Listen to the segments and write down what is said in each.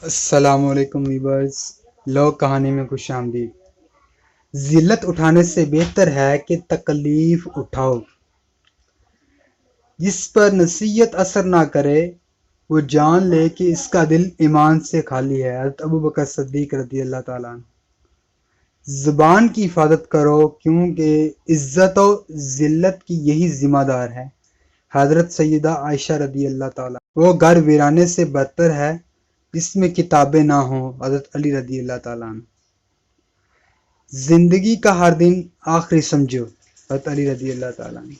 السلام علیکم ویورز، لوگ کہانی میں خوش آمدید۔ ذلت اٹھانے سے بہتر ہے کہ تکلیف اٹھاؤ۔ جس پر نصیحت اثر نہ کرے وہ جان لے کہ اس کا دل ایمان سے خالی ہے۔ حضرت ابوبکر صدیق رضی اللہ تعالیٰ عنہ۔ زبان کی حفاظت کرو کیونکہ عزت و ذلت کی یہی ذمہ دار ہے۔ حضرت سیدہ عائشہ رضی اللہ تعالیٰ۔ وہ گھر ویرانے سے بدتر ہے جس میں کتابیں نہ ہوں۔ حضرت علی رضی اللہ تعالیٰ عنہ۔ زندگی کا ہر دن آخری سمجھو۔ حضرت علی رضی اللہ تعالیٰ عنہ۔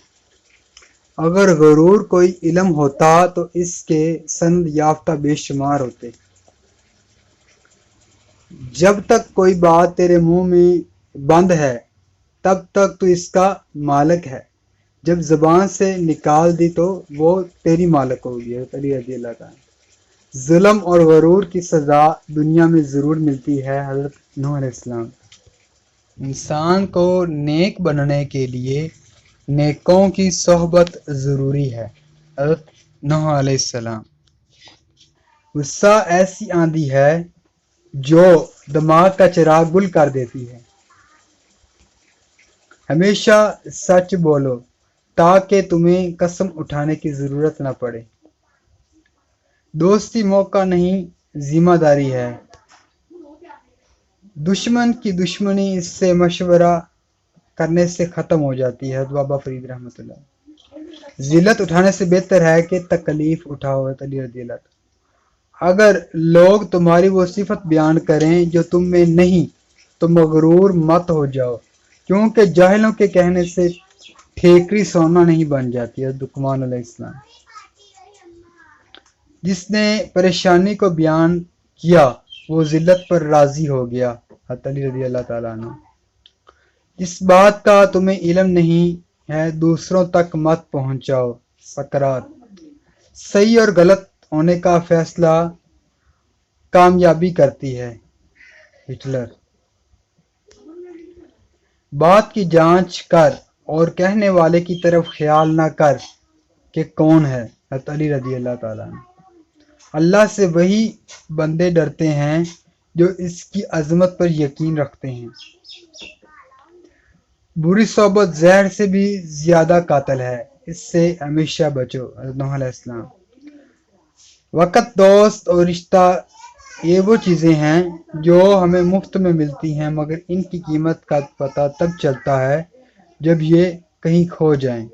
اگر غرور کوئی علم ہوتا تو اس کے سند یافتہ بے شمار ہوتے۔ جب تک کوئی بات تیرے منہ میں بند ہے تب تک تو اس کا مالک ہے، جب زبان سے نکال دی تو وہ تیری مالک ہوگی۔ حضرت علی رضی اللہ تعالیٰ۔ ظلم اور غرور کی سزا دنیا میں ضرور ملتی ہے۔ حضرت نوح علیہ السلام۔ انسان کو نیک بننے کے لیے نیکوں کی صحبت ضروری ہے۔ حضرت نوح علیہ السلام۔ غصہ ایسی آندھی ہے جو دماغ کا چراغ گل کر دیتی ہے۔ ہمیشہ سچ بولو تاکہ تمہیں قسم اٹھانے کی ضرورت نہ پڑے۔ دوستی موقع نہیں ذمہ داری ہے۔ دشمن کی دشمنی اس سے مشورہ کرنے سے ختم ہو جاتی ہے۔ حضرت بابا فرید رحمۃ اللہ۔ ذلت اٹھانے سے بہتر ہے کہ تکلیف اٹھاؤ۔ حضرت علی رضی اللہ تعالیٰ۔ اگر لوگ تمہاری وہ صفت بیان کریں جو تم میں نہیں تو مغرور مت ہو جاؤ، کیونکہ جاہلوں کے کہنے سے ٹھیکری سونا نہیں بن جاتی۔ حضرت لقمان علیہ السلام۔ جس نے پریشانی کو بیان کیا وہ ذلت پر راضی ہو گیا۔ حضرت علی رضی اللہ تعالیٰ عنہ۔ جس بات کا تمہیں علم نہیں ہے دوسروں تک مت پہنچاؤ۔ سقراط۔ صحیح اور غلط ہونے کا فیصلہ کامیابی کرتی ہے۔ ہٹلر۔ بات کی جانچ کر اور کہنے والے کی طرف خیال نہ کر کہ کون ہے۔ حضرت علی رضی اللہ تعالیٰ عنہ۔ اللہ سے وہی بندے ڈرتے ہیں جو اس کی عظمت پر یقین رکھتے ہیں۔ بری صحبت زہر سے بھی زیادہ قاتل ہے، اس سے ہمیشہ بچو۔ حضرت نوح علیہ السلام۔ وقت، دوست اور رشتہ یہ وہ چیزیں ہیں جو ہمیں مفت میں ملتی ہیں، مگر ان کی قیمت کا پتہ تب چلتا ہے جب یہ کہیں کھو جائیں۔